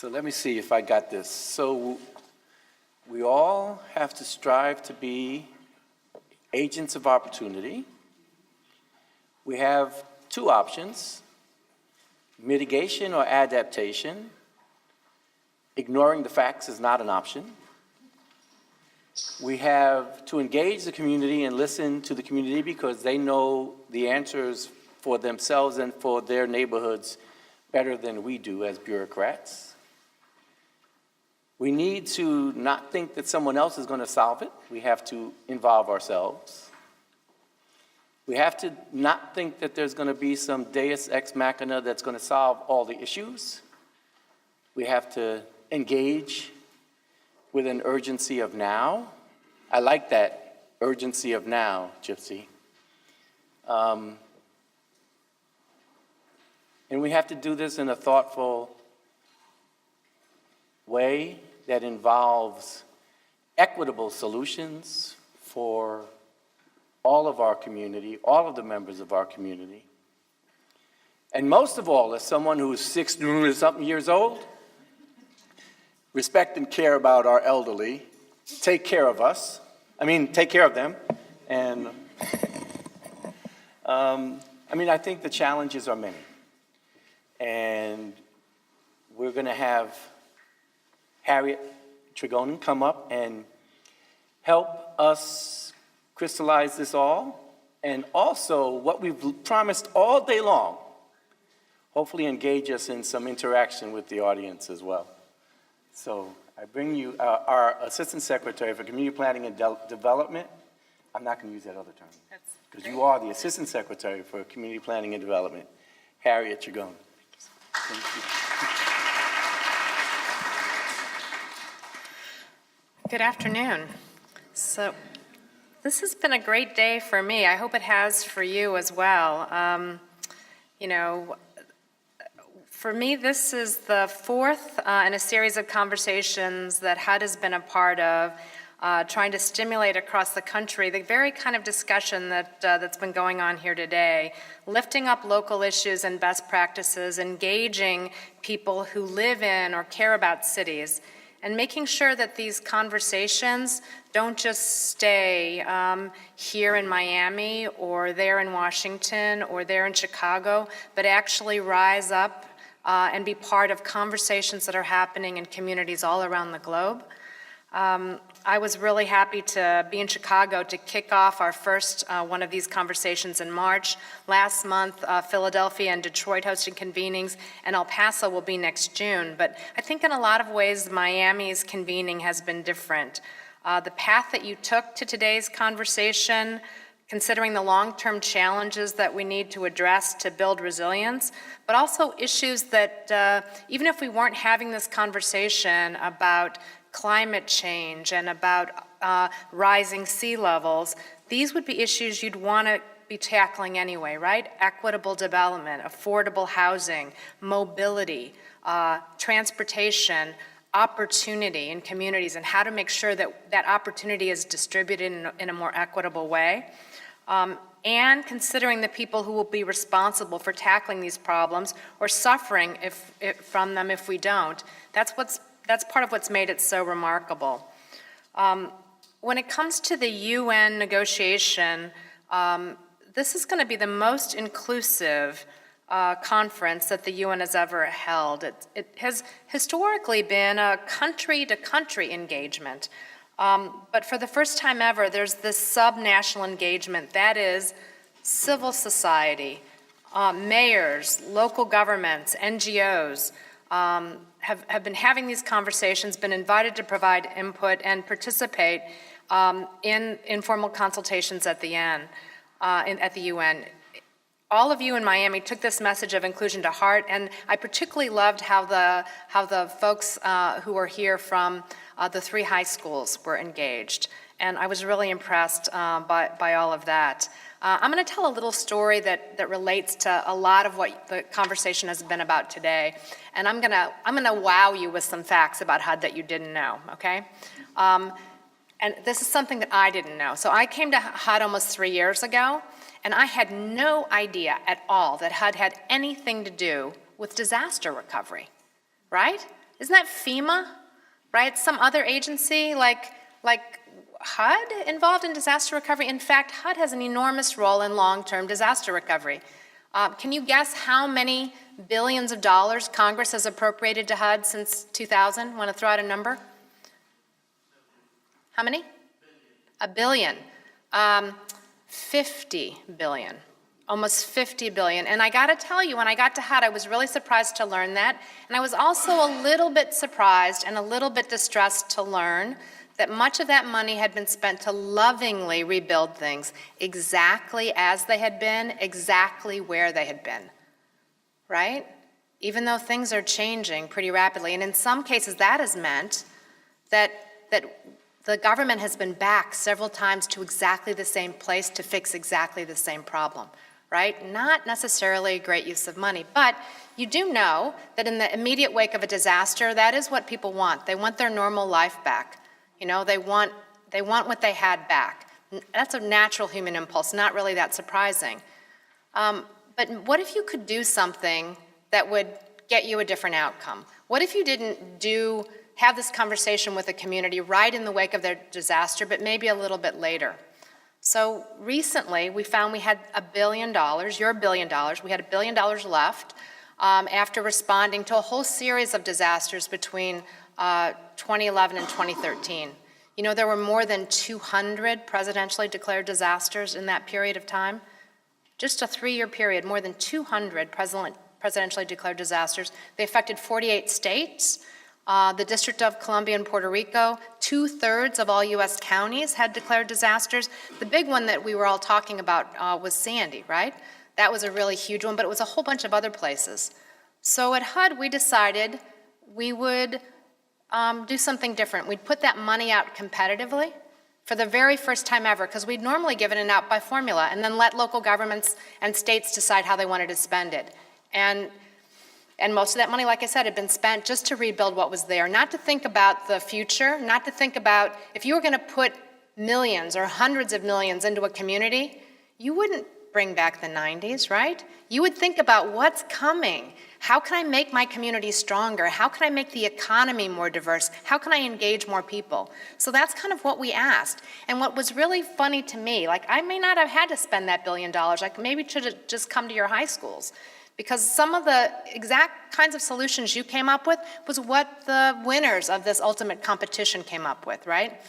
So let me see if I got this. So we all have to strive to be agents of opportunity. We have two options: mitigation or adaptation. Ignoring the facts is not an option. We have to engage the community and listen to the community because they know the answers for themselves and for their neighborhoods better than we do as bureaucrats. We need to not think that someone else is going to solve it. We have to involve ourselves. We have to not think that there's going to be some deus ex machina that's going to solve all the issues. We have to engage with an urgency of now. I like that, urgency of now, Gypsy. And we have to do this in a thoughtful way that involves equitable solutions for all of our community, all of the members of our community. And most of all, as someone who's 60-something years old, respect and care about our elderly, take care of us. Take care of them. And I think the challenges are many. And we're going to have Harriet Tregoning come up and help us crystallize this all. And also, what we've promised all day long, hopefully engage us in some interaction with the audience as well. So I bring you our Assistant Secretary for Community Planning and Development. I'm not going to use that other term, because you are the Assistant Secretary for Community Planning and Development, Harriet Tregoning. Thank you. Good afternoon. So this has been a great day for me. I hope it has for you as well. For me, this is the fourth in a series of conversations that HUD has been a part of, trying to stimulate across the country the very kind of discussion that's been going on here today, lifting up local issues and best practices, engaging people who live in or care about cities, and making sure that these conversations don't just stay here in Miami or there in Washington or there in Chicago, but actually rise up and be part of conversations that are happening in communities all around the globe. I was really happy to be in Chicago to kick off our first one of these conversations in March. Last month, Philadelphia and Detroit hosted convenings, and El Paso will be next June. But I think in a lot of ways, Miami's convening has been different. The path that you took to today's conversation, considering the long-term challenges that we need to address to build resilience, but also issues that even if we weren't having this conversation about climate change and about rising sea levels, these would be issues you'd want to be tackling anyway, right? Equitable development, affordable housing, mobility, transportation, opportunity in communities, and how to make sure that that opportunity is distributed in a more equitable way. And considering the people who will be responsible for tackling these problems or suffering from them if we don't. That's part of what's made it so remarkable. When it comes to the UN negotiation, this is going to be the most inclusive conference that the UN has ever held. It has historically been a country-to-country engagement. But for the first time ever, there's this sub-national engagement. That is civil society, mayors, local governments, NGOs, have been having these conversations, been invited to provide input and participate in informal consultations at the UN. All of you in Miami took this message of inclusion to heart, and I particularly loved how the folks who were here from the 3 high schools were engaged, and I was really impressed by all of that. I'm going to tell a little story that relates to a lot of what the conversation has been about today, and I'm gonna wow you with some facts about HUD that you didn't know. Okay, and this is something that I didn't know. So I came to HUD almost 3 years ago, and I had no idea at all that HUD had anything to do with disaster recovery. Right? Isn't that FEMA, right? Some other agency like HUD involved in disaster recovery? In fact, HUD has an enormous role in long-term disaster recovery. Can you guess how many billions of dollars Congress has appropriated to HUD since 2000? Want to throw out a number? How many? $1 billion. 50 billion. Almost 50 billion. And I got to tell you, when I got to HUD, I was really surprised to learn that. And I was also a little bit surprised and a little bit distressed to learn that much of that money had been spent to lovingly rebuild things exactly as they had been, exactly where they had been, right? Even though things are changing pretty rapidly. And in some cases, that has meant that the government has been back several times to exactly the same place to fix exactly the same problem, right? Not necessarily a great use of money, but you do know that in the immediate wake of a disaster, that is what people want. They want their normal life back. You know, they want what they had back. That's a natural human impulse, not really that surprising. But what if you could do something that would get you a different outcome? What if you didn't have this conversation with the community right in the wake of their disaster, but maybe a little bit later? So recently, we found we had $1 billion, your $1 billion, we had $1 billion left after responding to a whole series of disasters between 2011 and 2013. You know, there were more than 200 presidentially declared disasters in that period of time. Just a 3-year period, more than 200 presidentially declared disasters. They affected 48 states. The District of Columbia and Puerto Rico, 2/3 of all U.S. counties had declared disasters. The big one that we were all talking about was Sandy, right? That was a really huge one, but it was a whole bunch of other places. So at HUD, we decided we would do something different. We'd put that money out competitively for the very first time ever, because we'd normally given it out by formula and then let local governments and states decide how they wanted to spend it. And most of that money, like I said, had been spent just to rebuild what was there, not to think about the future, not to think about if you were going to put millions or hundreds of millions into a community, you wouldn't bring back the 90s, right? You would think about what's coming. How can I make my community stronger? How can I make the economy more diverse? How can I engage more people? So that's kind of what we asked. And what was really funny to me, like I may not have had to spend that $1 billion, like maybe it should have just come to your high schools. Because some of the exact kinds of solutions you came up with was what the winners of this ultimate competition came up with, right?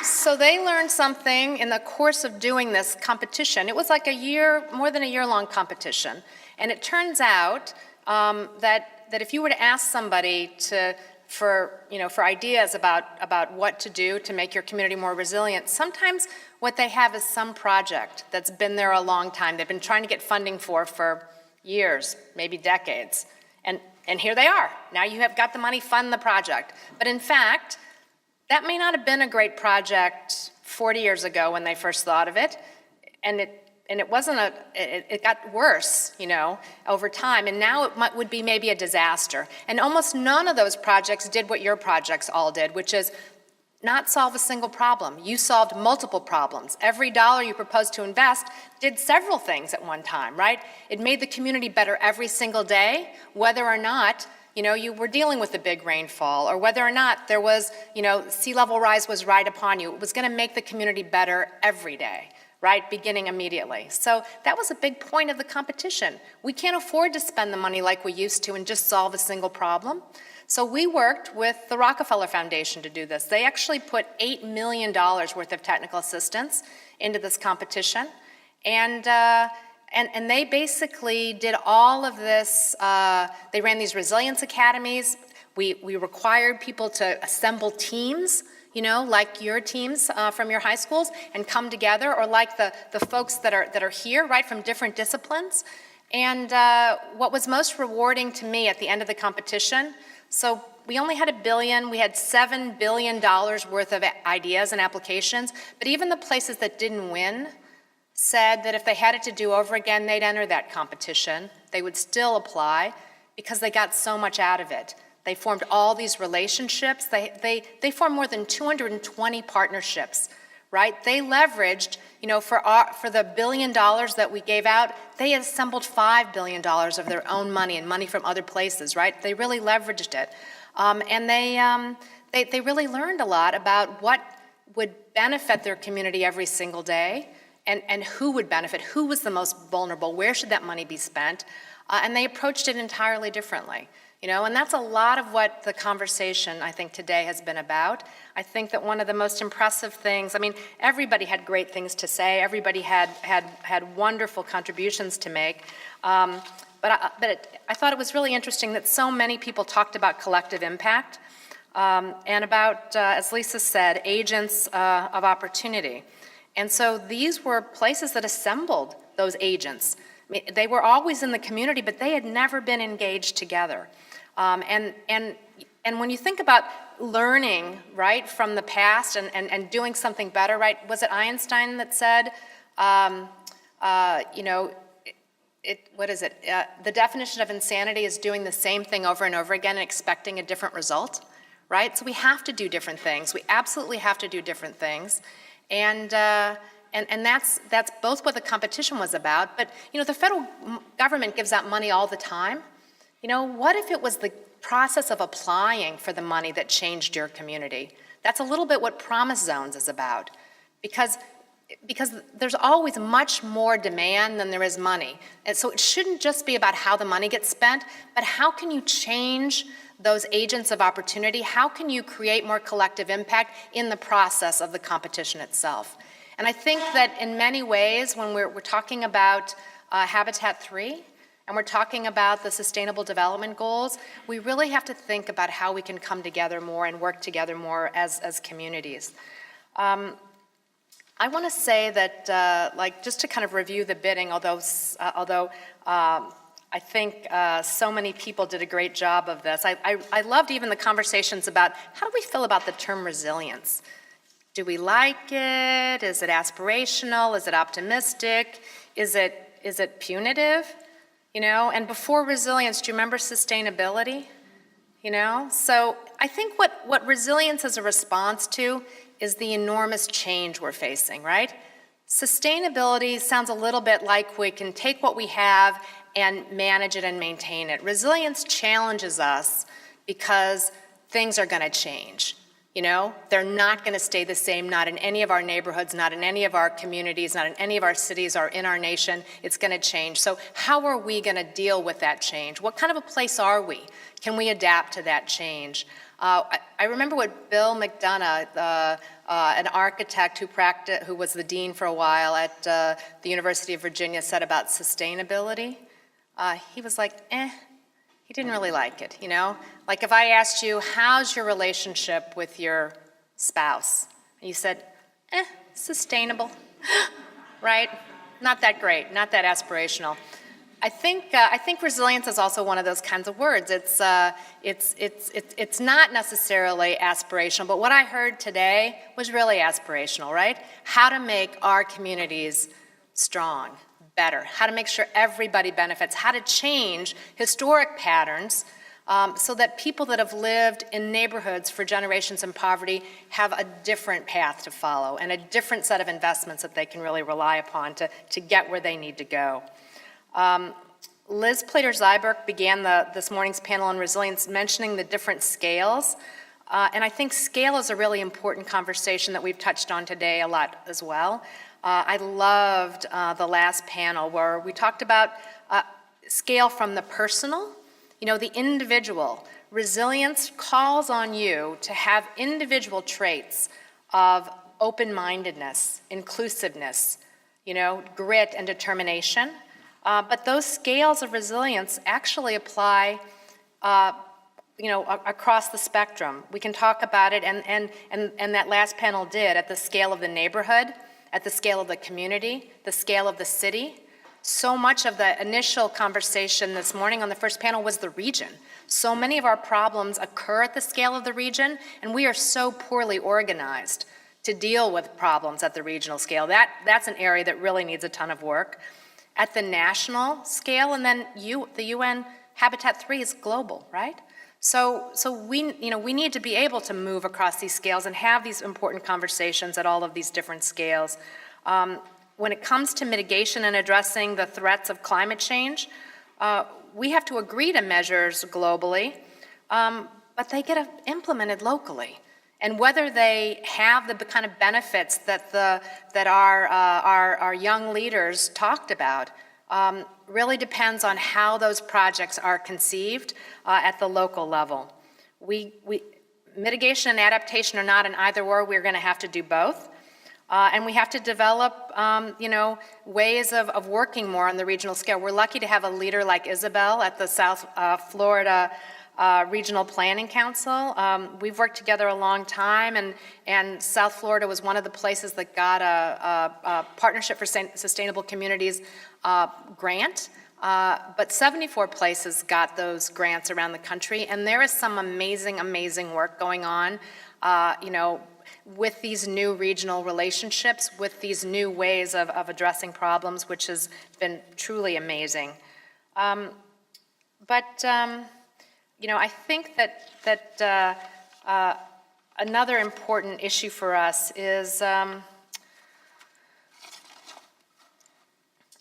So they learned something in the course of doing this competition. It was like more than a year-long competition. And it turns out that if you were to ask somebody for ideas about what to do to make your community more resilient, sometimes what they have is some project that's been there a long time. They've been trying to get funding for years, maybe decades. And here they are. Now you have got the money, fund the project. But in fact, that may not have been a great project 40 years ago when they first thought of it. And it wasn't it got worse, over time. And now it would be maybe a disaster. And almost none of those projects did what your projects all did, which is not solve a single problem. You solved multiple problems. Every dollar you proposed to invest did several things at one time, right? It made the community better every single day, whether or not you were dealing with a big rainfall, or whether or not there was, sea level rise was right upon you. It was going to make the community better every day, right, beginning immediately. So that was a big point of the competition. We can't afford to spend the money like we used to and just solve a single problem. So we worked with the Rockefeller Foundation to do this. They actually put $8 million worth of technical assistance into this competition. And they basically did all of this. They ran these resilience academies. We required people to assemble teams, like your teams from your high schools, and come together, or like the folks that are here, right, from different disciplines. And what was most rewarding to me at the end of the competition, so we only had $1 billion. We had $7 billion worth of ideas and applications. But even the places that didn't win said that if they had it to do over again, they'd enter that competition. They would still apply because they got so much out of it. They formed all these relationships. They formed more than 220 partnerships, right? They leveraged, for the $1 billion that we gave out, they assembled $5 billion of their own money and money from other places, right? They really leveraged it. And they really learned a lot about what would benefit their community every single day and who would benefit, who was the most vulnerable, where should that money be spent, and they approached it entirely differently. And that's a lot of what the conversation, I think, today has been about. I think that one of the most impressive things, everybody had great things to say, everybody had wonderful contributions to make, but I thought it was really interesting that so many people talked about collective impact and about, as Lisa said, agents of opportunity. And so these were places that assembled those agents. They were always in the community, but they had never been engaged together. And when you think about learning, right, from the past and doing something better, right, was it Einstein that said, what is it? The definition of insanity is doing the same thing over and over again and expecting a different result, right? So we have to do different things. We absolutely have to do different things. And that's both what the competition was about, but, the federal government gives out money all the time. What if it was the process of applying for the money that changed your community? That's a little bit what Promise Zones is about, because there's always much more demand than there is money. And so it shouldn't just be about how the money gets spent, but how can you change those agents of opportunity? How can you create more collective impact in the process of the competition itself? And I think that in many ways, when we're talking about Habitat 3, and we're talking about the Sustainable Development Goals, we really have to think about how we can come together more and work together more as communities. I want to say that, just to kind of review the bidding, although I think so many people did a great job of this. I loved even the conversations about how do we feel about the term resilience? Do we like it? Is it aspirational? Is it optimistic? Is it punitive? And before resilience, do you remember sustainability? So I think what resilience is a response to is the enormous change we're facing, right? Sustainability sounds a little bit like we can take what we have and manage it and maintain it. Resilience challenges us because things are going to change. They're not going to stay the same, not in any of our neighborhoods, not in any of our communities, not in any of our cities or in our nation. It's going to change. So how are we going to deal with that change? What kind of a place are we? Can we adapt to that change? I remember what Bill McDonough, an architect who was the dean for a while at the University of Virginia, said about sustainability. He was like, He didn't really like it, Like if I asked you, how's your relationship with your spouse? And you said, sustainable, right? Not that great, not that aspirational. I think resilience is also one of those kinds of words. It's not necessarily aspirational, but what I heard today was really aspirational, right? How to make our communities strong, better, how to make sure everybody benefits, how to change historic patterns so that people that have lived in neighborhoods for generations in poverty have a different path to follow and a different set of investments that they can really rely upon to get where they need to go. Liz Plater-Zyberk began this morning's panel on resilience mentioning the different scales. And I think scale is a really important conversation that we've touched on today a lot as well. I loved the last panel where we talked about scale from the personal, the individual. Resilience calls on you to have individual traits of open-mindedness, inclusiveness, grit and determination. But those scales of resilience actually apply across the spectrum. We can talk about it, and that last panel did, at the scale of the neighborhood, at the scale of the community, the scale of the city. So much of the initial conversation this morning on the first panel was the region. So many of our problems occur at the scale of the region, and we are so poorly organized to deal with problems at the regional scale. That's an area that really needs a ton of work. At the national scale, and then the UN Habitat 3 is global, right? So we need to be able to move across these scales and have these important conversations at all of these different scales. When it comes to mitigation and addressing the threats of climate change, we have to agree to measures globally, but they get implemented locally. And whether they have the kind of benefits that our young leaders talked about really depends on how those projects are conceived at the local level. Mitigation and adaptation are not an either-or. We're going to have to do both. And we have to develop, ways of working more on the regional scale. We're lucky to have a leader like Isabel at the South Florida Regional Planning Council. We've worked together a long time, and South Florida was one of the places that got a Partnership for Sustainable Communities grant. But 74 places got those grants around the country, and there is some amazing, amazing work going on, with these new regional relationships, with these new ways of addressing problems, which has been truly amazing. I think that another important issue for us is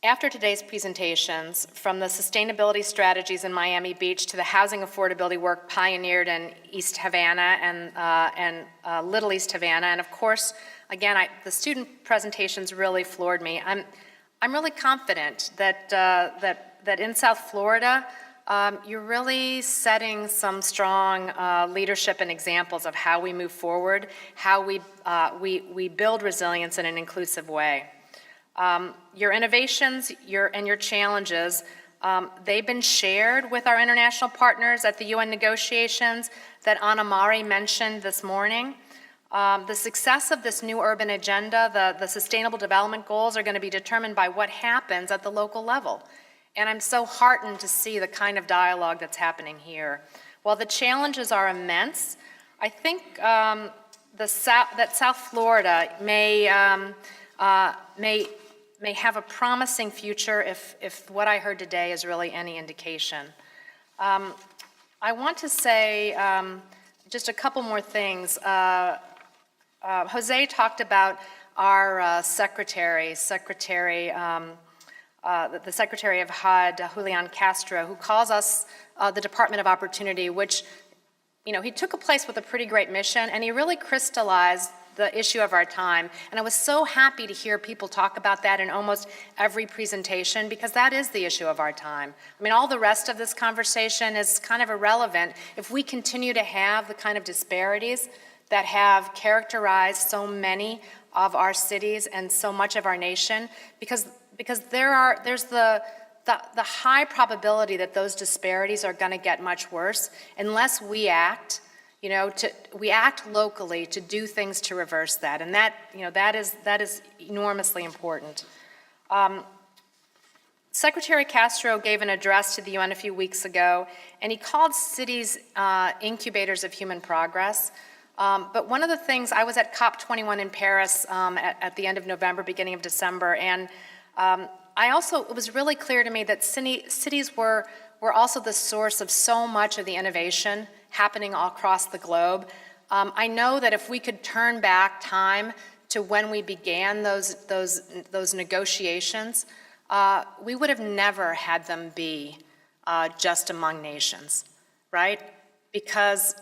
after today's presentations, from the sustainability strategies in Miami Beach to the housing affordability work pioneered in East Havana and Little East Havana, and of course, again, the student presentations really floored me. I'm really confident that in South Florida, you're really setting some strong leadership and examples of how we move forward, how we build resilience in an inclusive way. Your innovations and your challenges, they've been shared with our international partners at the UN negotiations that Anna Mari mentioned this morning. The success of this new urban agenda, the Sustainable Development Goals, are going to be determined by what happens at the local level. And I'm so heartened to see the kind of dialogue that's happening here. While the challenges are immense, I think that South Florida may have a promising future if what I heard today is really any indication. I want to say just a couple more things. Jose talked about our secretary, the Secretary of HUD, Julian Castro, who calls us the Department of Opportunity, which, he took a place with a pretty great mission, and he really crystallized the issue of our time. And I was so happy to hear people talk about that in almost every presentation, because that is the issue of our time. I mean, all the rest of this conversation is kind of irrelevant if we continue to have the kind of disparities that have characterized so many of our cities and so much of our nation, because there's the high probability that those disparities are going to get much worse unless we act, we act locally to do things to reverse that, and that is enormously important. Secretary Castro gave an address to the UN a few weeks ago, and he called cities incubators of human progress. But one of the things, I was at COP21 in Paris at the end of November, beginning of December, and it was really clear to me that cities were also the source of so much of the innovation happening all across the globe. I know that if we could turn back time to when we began those negotiations, we would have never had them be just among nations, right? Because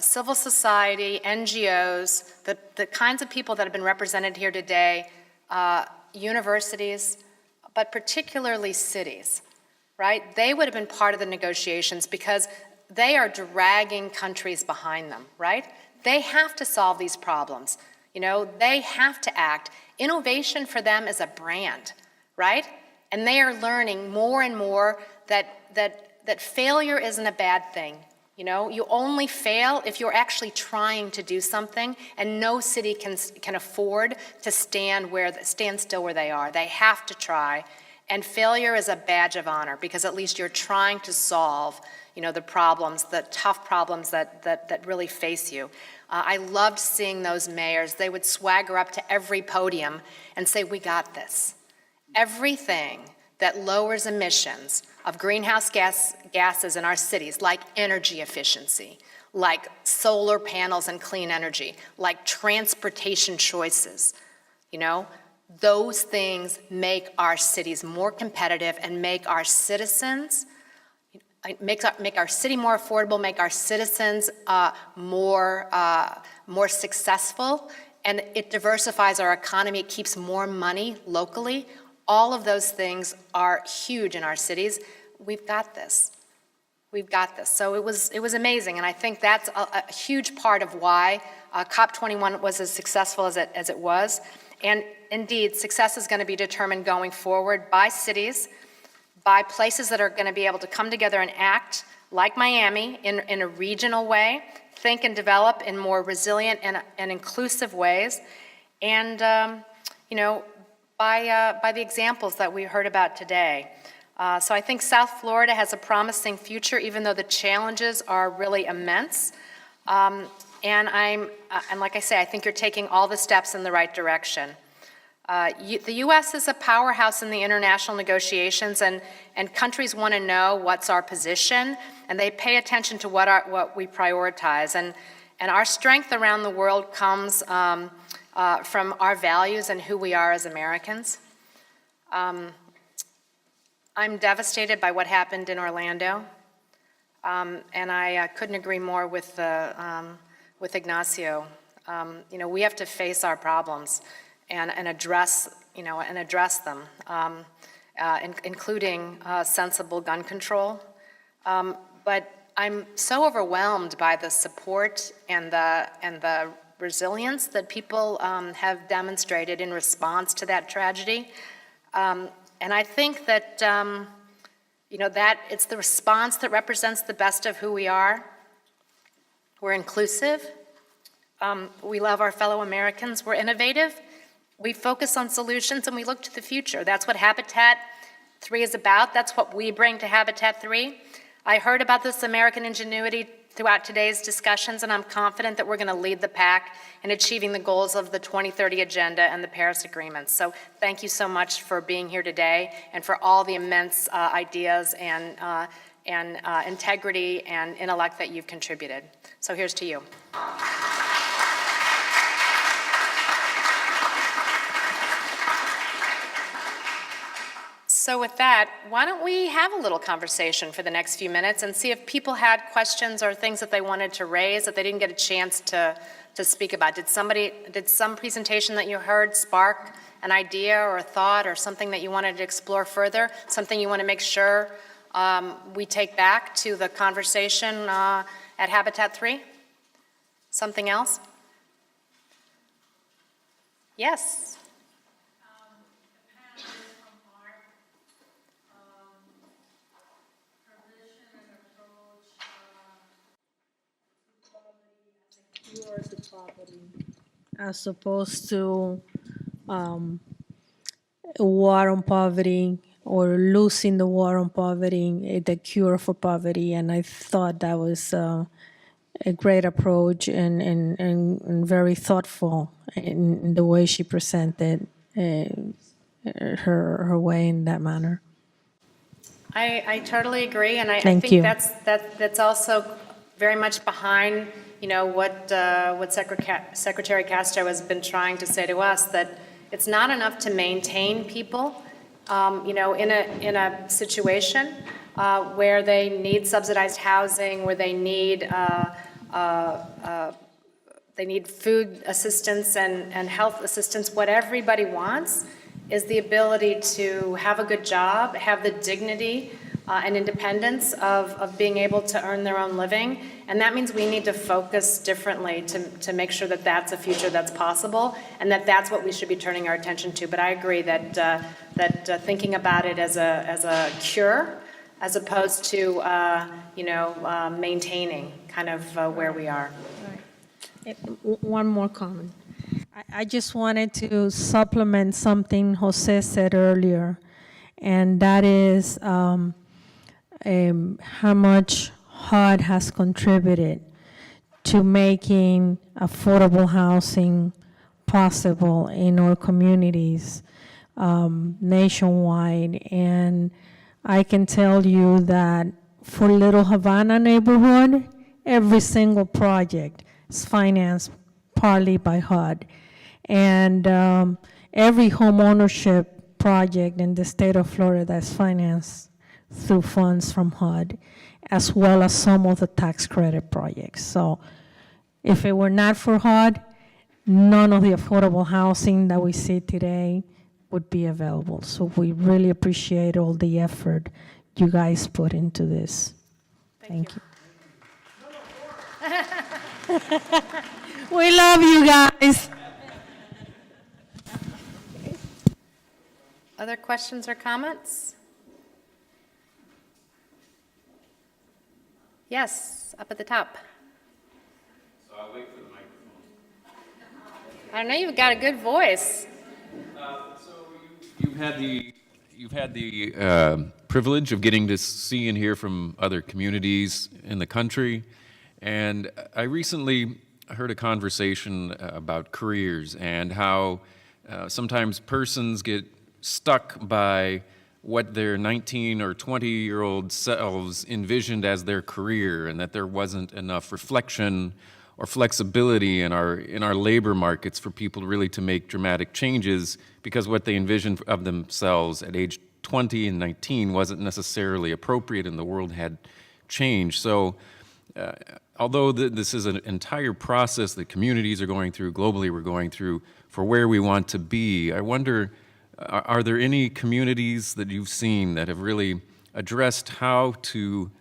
civil society, NGOs, the kinds of people that have been represented here today, universities, but particularly cities, right? They would have been part of the negotiations because they are dragging countries behind them, right? They have to solve these problems. They have to act. Innovation for them is a brand, right? And they are learning more and more that failure isn't a bad thing. You only fail if you're actually trying to do something, and no city can afford to stand still where they are. They have to try, and failure is a badge of honor because at least you're trying to solve, the problems, the tough problems that really face you. I loved seeing those mayors. They would swagger up to every podium and say, "We got this." Everything that lowers emissions of greenhouse gases in our cities, like energy efficiency, like solar panels and clean energy, like transportation choices, those things make our cities more competitive and make our citizens, make our city more affordable, make our citizens more successful, and it diversifies our economy, it keeps more money locally. All of those things are huge in our cities. We've got this. We've got this. So it was amazing, and I think that's a huge part of why COP21 was as successful as it was. And indeed, success is going to be determined going forward by cities, by places that are going to be able to come together and act like Miami in a regional way, think and develop in more resilient and inclusive ways, and by the examples that we heard about today. So I think South Florida has a promising future, even though the challenges are really immense. And like I say, I think you're taking all the steps in the right direction. The U.S. is a powerhouse in the international negotiations, and countries want to know what's our position, and they pay attention to what we prioritize. And our strength around the world comes from our values and who we are as Americans. I'm devastated by what happened in Orlando, and I couldn't agree more with Ignacio. We have to face our problems and address them, including sensible gun control. But I'm so overwhelmed by the support and the resilience that people have demonstrated in response to that tragedy. And I think that, that it's the response that represents the best of who we are. We're inclusive. We love our fellow Americans. We're innovative. We focus on solutions and we look to the future. That's what Habitat 3 is about. That's what we bring to Habitat 3. I heard about this American ingenuity throughout today's discussions, and I'm confident that we're going to lead the pack in achieving the goals of the 2030 Agenda and the Paris Agreement. So thank you so much for being here today and for all the immense ideas and integrity and intellect that you've contributed. So here's to you. So with that, why don't we have a little conversation for the next few minutes and see if people had questions or things that they wanted to raise that they didn't get a chance to speak about. Did some presentation that you heard spark an idea or a thought or something that you wanted to explore further, something you want to make sure we take back to the conversation at Habitat 3? Something else? Yes. The poverty as opposed to war on poverty or losing the war on poverty, the cure for poverty. And I thought that was a great approach and very thoughtful in the way she presented her way in that manner. I totally agree, and I Thank think you. that's also very much behind what Secretary Castro has been trying to say to us, that it's not enough to maintain people, in a situation where they need subsidized housing, where they need food assistance and health assistance. What everybody wants is the ability to have a good job, have the dignity and independence of being able to earn their own living. And that means we need to focus differently to make sure that that's a future that's possible and that that's what we should be turning our attention to. But I agree that thinking about it as a cure as opposed to maintaining kind of where we are. One more comment. I just wanted to supplement something Jose said earlier, and that is how much HUD has contributed to making affordable housing possible in our communities. nationwide. And I can tell you that for Little Havana neighborhood, every single project is financed partly by HUD. And every homeownership project in the state of Florida is financed through funds from HUD, as well as some of the tax credit projects. So if it were not for HUD, none of the affordable housing that we see today would be available. So we really appreciate all the effort you guys put into this. Thank you. We love you guys. Other questions or comments? Yes, up at the top. So I'll wait for the microphone. I know you've got a good voice. You've had the privilege of getting to see and hear from other communities in the country, and I recently heard a conversation about careers and how sometimes persons get stuck by what their 19 or 20-year-old selves envisioned as their career, and that there wasn't enough reflection or flexibility in our labor markets for people really to make dramatic changes, because what they envisioned of themselves at age 20 and 19 wasn't necessarily appropriate, and the world had changed. So although this is an entire process that communities are going through, globally we're going through, for where we want to be, I wonder, are there any communities that you've seen that have really addressed how to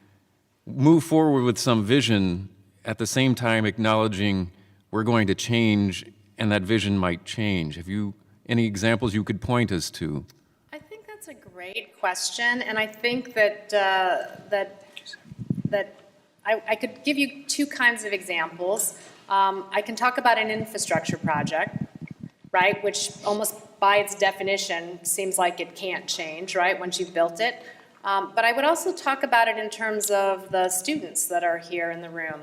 move forward with some vision, at the same time acknowledging we're going to change and that vision might change? Have you any examples you could point us to? I think that's a great question, and I think that I could give you two kinds of examples. I can talk about an infrastructure project, right, which almost by its definition seems like it can't change, right, once you've built it. But I would also talk about it in terms of the students that are here in the room.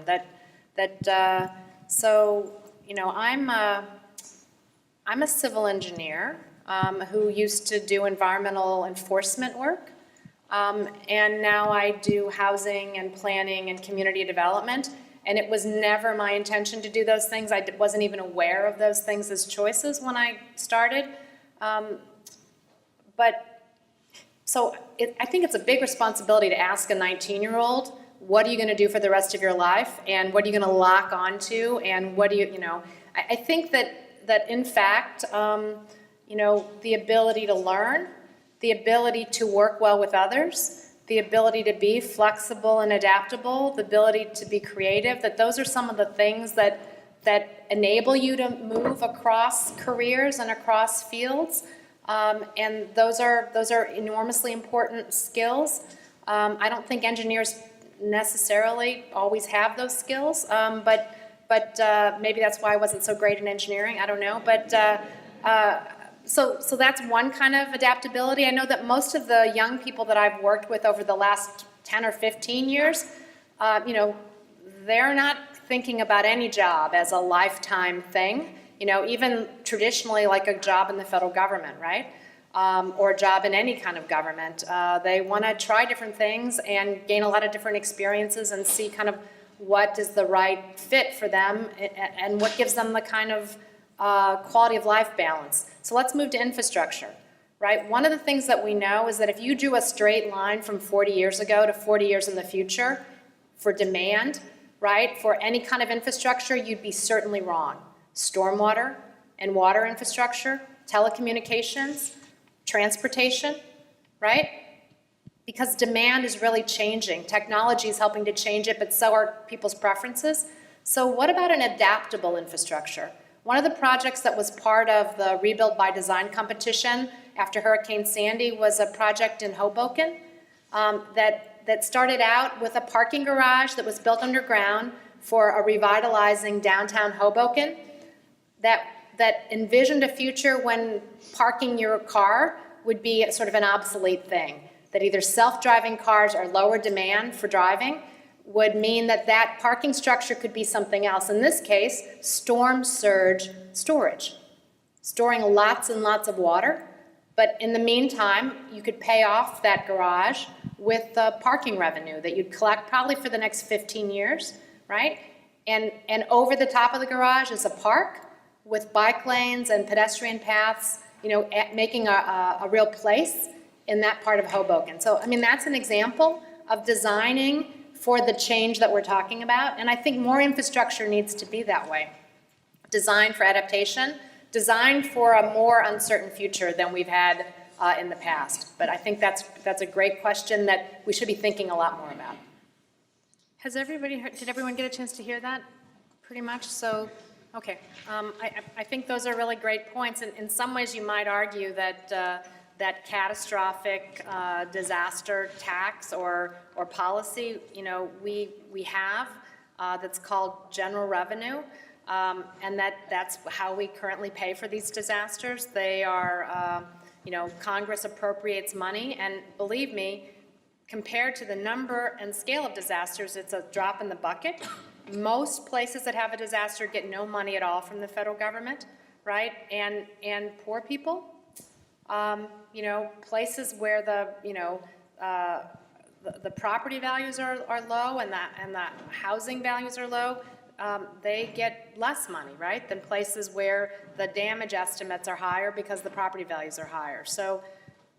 So, you know, I'm a civil engineer who used to do environmental enforcement work, and now I do housing and planning and community development. And it was never my intention to do those things. I wasn't even aware of those things as choices when I started. I think it's a big responsibility to ask a 19-year-old, what are you going to do for the rest of your life, and what are you going to lock onto, and what do you know. I think that in fact, you know, the ability to learn, the ability to work well with others, the ability to be flexible and adaptable, the ability to be creative, that those are some of the things that enable you to move across careers and across fields. And those are enormously important skills. I don't think engineers necessarily always have those skills, but maybe that's why I wasn't so great in engineering, I don't know. But so that's one kind of adaptability. I know that most of the young people that I've worked with over the last 10 or 15 years, you know, they're not thinking about any job as a lifetime thing, you know, even traditionally like a job in the federal government, right? Or a job in any kind of government. They want to try different things and gain a lot of different experiences and see kind of what is the right fit for them and what gives them the kind of quality of life balance. So let's move to infrastructure, right? One of the things that we know is that if you drew a straight line from 40 years ago to 40 years in the future for demand, right, for any kind of infrastructure, you'd be certainly wrong. Stormwater and water infrastructure, telecommunications, transportation, right? Because demand is really changing. Technology is helping to change it, but so are people's preferences. So what about an adaptable infrastructure? One of the projects that was part of the Rebuild by Design competition after Hurricane Sandy was a project in Hoboken that started out with a parking garage that was built underground for a revitalizing downtown Hoboken that envisioned a future when parking your car would be sort of an obsolete thing, that either self-driving cars or lower demand for driving would mean that parking structure could be something else. In this case, storm surge storage, storing lots and lots of water But in the meantime, you could pay off that garage with the parking revenue that you'd collect probably for the next 15 years, right? And over the top of the garage is a park with bike lanes and pedestrian paths, making a real place in that part of Hoboken. So, I mean, that's an example of designing for the change that we're talking about, and I think more infrastructure needs to be that way. Designed for adaptation, designed for a more uncertain future than we've had in the past. But I think that's a great question that we should be thinking a lot more about. Has everybody heard, did everyone get a chance to hear that? Pretty much, so, okay. I think those are really great points, and in some ways you might argue that that catastrophic disaster tax or policy, we have that's called general revenue, and that's how we currently pay for these disasters. They are, Congress appropriates money, and believe me, compared to the number and scale of disasters, it's a drop in the bucket. Most places that have a disaster get no money at all from the federal government, right? And poor people, places where the property values are low and the housing values are low, they get less money, right, than places where the damage estimates are higher because the property values are higher. So,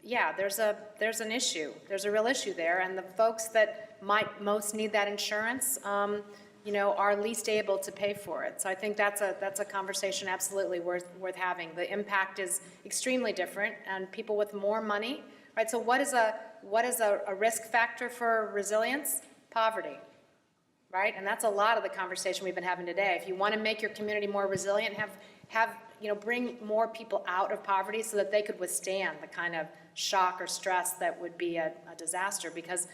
yeah, there's an issue. There's a real issue there, and the folks that might most need that insurance, are least able to pay for it. So I think that's a conversation absolutely worth having. The impact is extremely different, and people with more money, right? So what is a risk factor for resilience? Poverty, right? And that's a lot of the conversation we've been having today. If you want to make your community more resilient, bring more people out of poverty so that they could withstand the kind of shock or stress that would be a disaster, because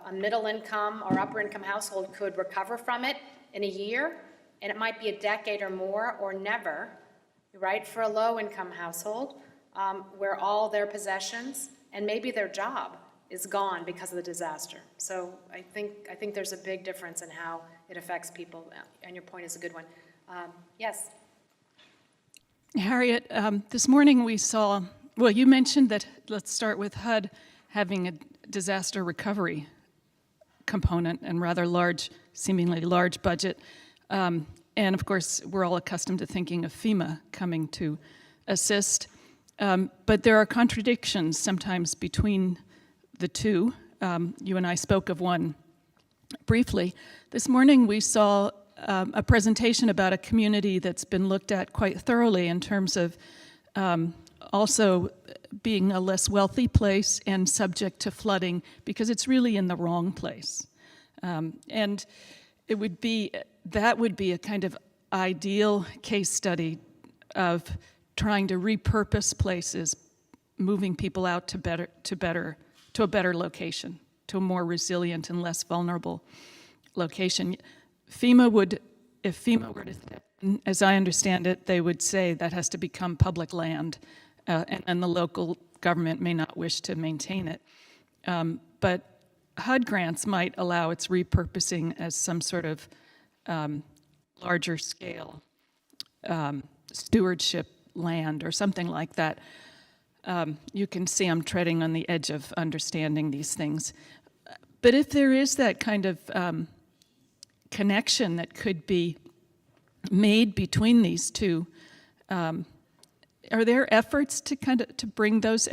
a middle income or upper income household could recover from it in a year, and it might be a decade or more, or never, right? For a low income household, where all their possessions and maybe their job is gone because of the disaster. So I think there's a big difference in how it affects people, and your point is a good one. Yes. Harriet, this morning we saw, well, you mentioned that, let's start with HUD having a disaster recovery component and rather large, seemingly large budget. And of course, we're all accustomed to thinking of FEMA coming to assist. But there are contradictions sometimes between the two. You and I spoke of one briefly. This morning we saw a presentation about a community that's been looked at quite thoroughly in terms of also being a less wealthy place and subject to flooding because it's really in the wrong place. And that would be a kind of ideal case study of trying to repurpose places, moving people out to a better location, to a more resilient and less vulnerable location. If FEMA were to step in, as I understand it, they would say that has to become public land, and the local government may not wish to maintain it. But HUD grants might allow its repurposing as some sort of larger scale stewardship land or something like that. You can see I'm treading on the edge of understanding these things. But if there is that kind of connection that could be made between these two, are there efforts to bring those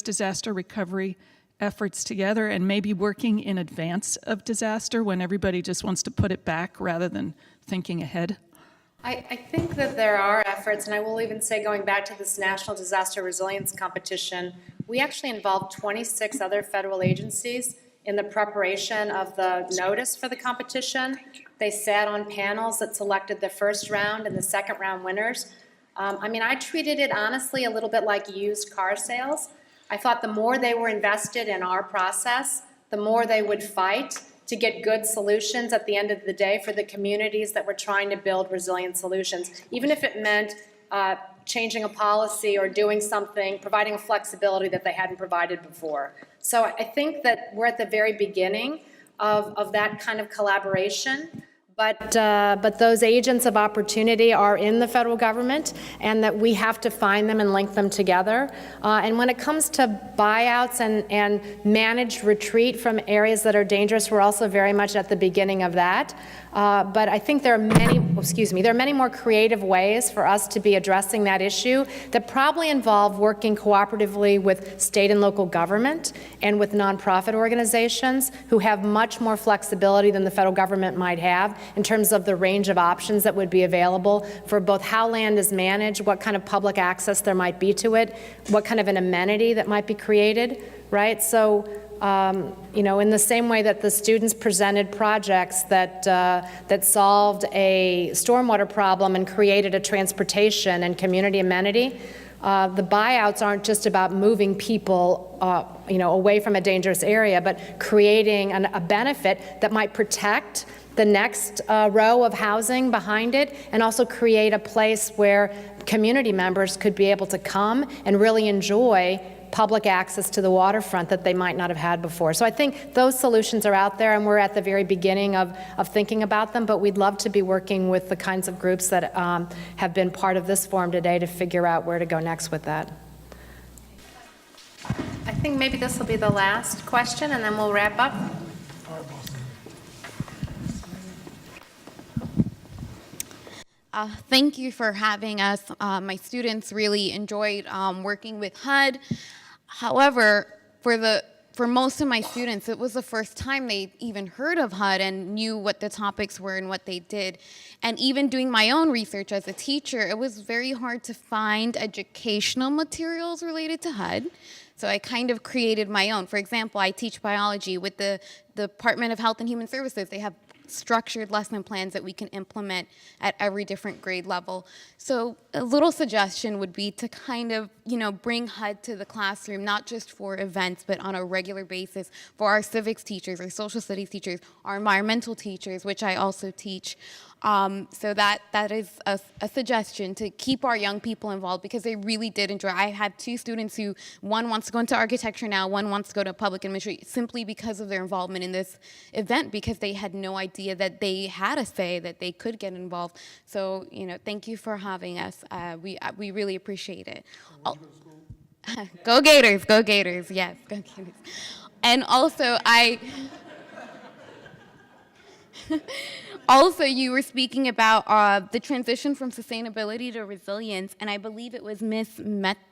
disaster recovery efforts together and maybe working in advance of disaster when everybody just wants to put it back rather than thinking ahead? I think that there are efforts, and I will even say, going back to this National Disaster Resilience Competition, we actually involved 26 other federal agencies in the preparation of the notice for the competition. They sat on panels that selected the first round and the second round winners. I treated it honestly a little bit like used car sales. I thought the more they were invested in our process, the more they would fight to get good solutions at the end of the day for the communities that were trying to build resilient solutions, even if it meant changing a policy or doing something, providing a flexibility that they hadn't provided before. So I think that we're at the very beginning of that kind of collaboration, But those agents of opportunity are in the federal government, and that we have to find them and link them together. And when it comes to buyouts and managed retreat from areas that are dangerous, we're also very much at the beginning of that. But I think there are many more creative ways for us to be addressing that issue that probably involve working cooperatively with state and local government and with nonprofit organizations who have much more flexibility than the federal government might have in terms of the range of options that would be available for both how land is managed, what kind of public access there might be to it, what kind of an amenity that might be created, right? So, in the same way that the students presented projects that solved a stormwater problem and created a transportation and community amenity, the buyouts aren't just about moving people, away from a dangerous area, but creating a benefit that might protect the next row of housing behind it, and also create a place where community members could be able to come and really enjoy public access to the waterfront that they might not have had before. So I think those solutions are out there, and we're at the very beginning of thinking about them, but we'd love to be working with the kinds of groups that have been part of this forum today to figure out where to go next with that. I think maybe this will be the last question, and then we'll wrap up. Thank you for having us. My students really enjoyed working with HUD. However, for most of my students, it was the first time they even heard of HUD and knew what the topics were and what they did. And even doing my own research as a teacher, it was very hard to find educational materials related to HUD. So I kind of created my own. For example, I teach biology with the Department of Health and Human Services. They have structured lesson plans that we can implement at every different grade level. So a little suggestion would be to kind of, bring HUD to the classroom, not just for events, but on a regular basis for our civics teachers, our social studies teachers, our environmental teachers, which I also teach. So that is a suggestion to keep our young people involved, because they really did enjoy. I had two students who, one wants to go into architecture now, one wants to go to public administration, simply because of their involvement in this event, because they had no idea that they had a say, that they could get involved. So, thank you for having us. We really appreciate it. Go Gators, go Gators, yes, go Gators. And also, Also, you were speaking about the transition from sustainability to resilience, and I believe it was Miss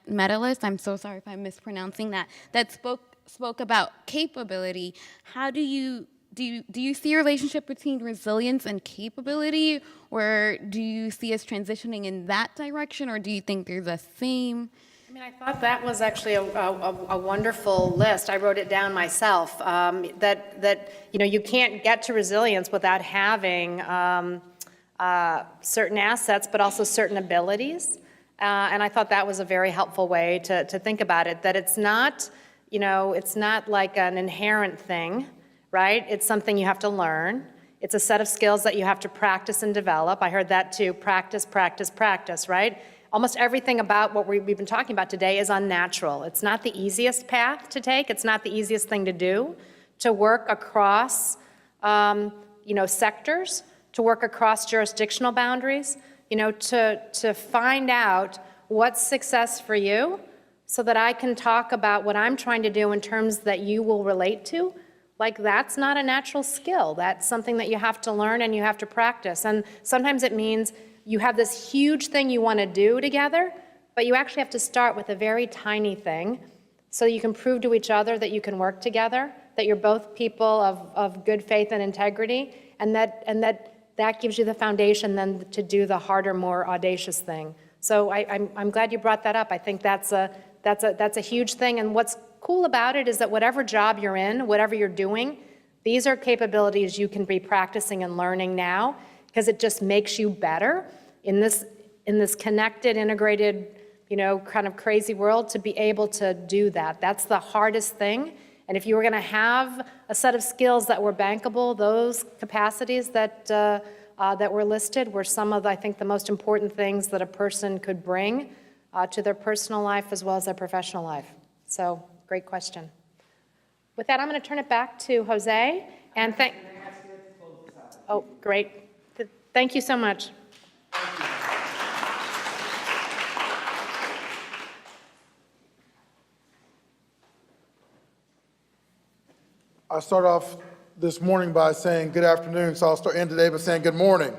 Medalist, I'm so sorry if I'm mispronouncing that spoke about capability. How do you see a relationship between resilience and capability, or do you see us transitioning in that direction, or do you think there's a theme? I thought that was actually a wonderful list. I wrote it down myself, that you can't get to resilience without having certain assets, but also certain abilities. And I thought that was a very helpful way to think about it, that it's not like an inherent thing, right? It's something you have to learn. It's a set of skills that you have to practice and develop. I heard that too, practice, practice, practice, right? Almost everything about what we've been talking about today is unnatural. It's not the easiest path to take. It's not the easiest thing to do, to work across, sectors, to work across jurisdictional boundaries, to find out what's success for you so that I can talk about what I'm trying to do in terms that you will relate to. Like, that's not a natural skill. That's something that you have to learn and you have to practice. And sometimes it means you have this huge thing you want to do together, but you actually have to start with a very tiny thing so you can prove to each other that you can work together, that you're both people of good faith and integrity, and that gives you the foundation then to do the harder, more audacious thing. So I'm glad you brought that up. I think that's a huge thing, and what's cool about it is that whatever job you're in, whatever you're doing, these are capabilities you can be practicing and learning now, because it just makes you better in this connected, integrated, kind of crazy world, to be able to do that. That's the hardest thing. And if you were going to have a set of skills that were bankable, those capacities that were listed were some of, I think, the most important things that a person could bring to their personal life as well as their professional life. So, great question. With that, I'm going to turn it back to Jose and thank. Oh, great. Thank you so much. I start off this morning by saying good afternoon, so I'll end today by saying good morning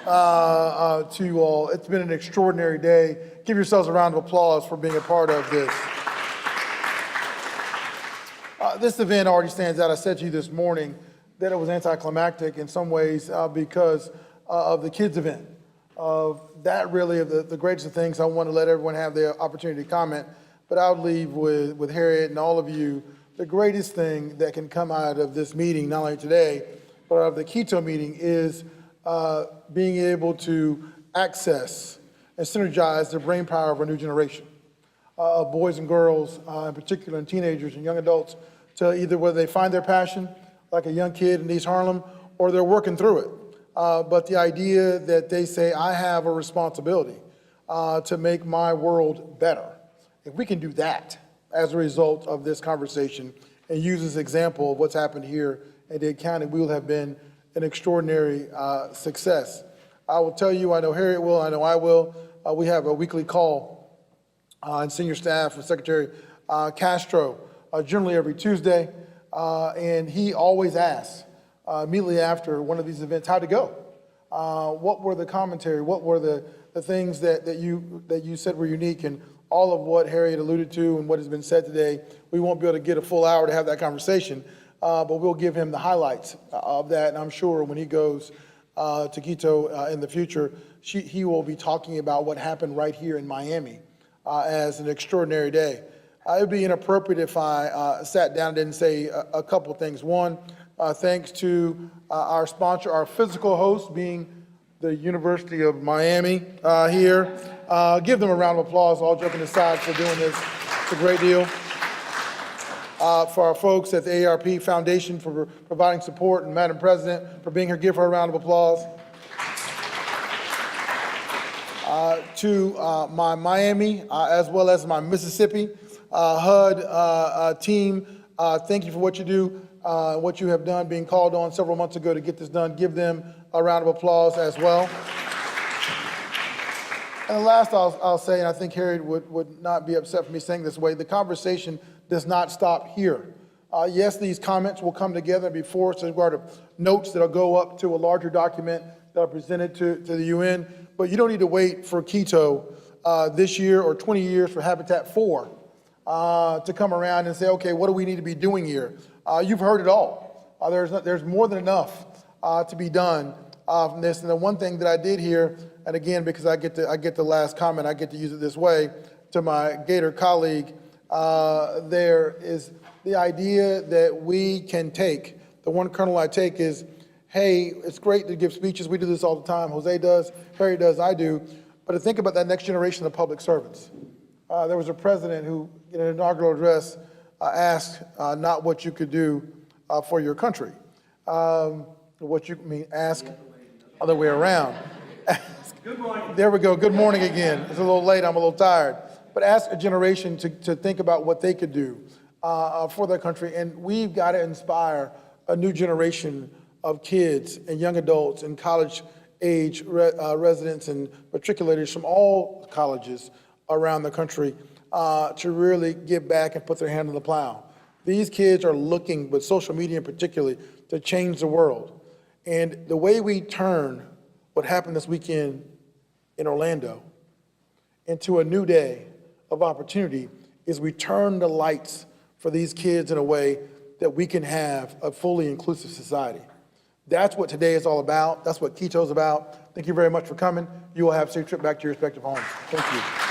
to you all. It's been an extraordinary day. Give yourselves a round of applause for being a part of this. This event already stands out. I said to you this morning that it was anticlimactic in some ways because of the kids event. That really, of the greatest of things, I want to let everyone have the opportunity to comment, but I would leave with Harriet and all of you, the greatest thing that can come out of this meeting, not only today, but of the Quito meeting, is being able to access and synergize the brain power of our new generation of boys and girls, in particular, and teenagers and young adults, to either whether they find their passion, like a young kid in East Harlem, or they're working through it. But the idea that they say, I have a responsibility to make my world better. If we can do that as a result of this conversation and use this example of what's happened here in Dade County, we will have been an extraordinary success. I will tell you, I know Harriet will, I know I will. We have a weekly call and senior staff with Secretary Castro, generally every Tuesday, and he always asks immediately after one of these events, how'd it go? What were the commentary? What were the things that you said were unique? And all of what Harriet alluded to and what has been said today, we won't be able to get a full hour to have that conversation, but we'll give him the highlights of that. And I'm sure when he goes to Quito in the future, he will be talking about what happened right here in Miami as an extraordinary day. It would be inappropriate if I sat down and didn't say a couple of things. One, thanks to our sponsor, our physical host being the University of Miami here. Give them a round of applause, all joking aside, for doing this. It's a great deal. For our folks at the ARP Foundation for providing support, and Madam President for being here, give her a round of applause. To my Miami, as well as my Mississippi HUD team, thank you for what you do, what you have done, being called on several months ago to get this done. Give them a round of applause as well. And the last I'll say, and I think Harriet would not be upset for me saying this way, the conversation does not stop here. Yes, these comments will come together and be forced as regard of notes that'll go up to a larger document that are presented to the UN, but you don't need to wait for Quito this year or 20 years for Habitat 4 to come around and say, okay, what do we need to be doing here? You've heard it all. There's more than enough to be done from this. And the one thing that I did hear, and again, because I get the last comment, I get to use it this way, to my Gator colleague, there is the idea that we can take, the one kernel I take is, hey, it's great to give speeches. We do this all the time. Jose does, Harry does, I do. But to think about that next generation of public servants. There was a president who, in an inaugural address, asked not what you could do for your country. Ask other way around. Good morning. There we go, good morning again. It's a little late, I'm a little tired. But ask a generation to think about what they could do for their country. And we've got to inspire a new generation of kids and young adults and college-age residents and matriculators from all colleges around the country to really give back and put their hand on the plow. These kids are looking, with social media in particular, to change the world. And the way we turn what happened this weekend in Orlando into a new day of opportunity is we turn the lights for these kids in a way that we can have a fully inclusive society. That's what today is all about. That's what Quito's about. Thank you very much for coming. You will have a safe trip back to your respective homes. Thank you.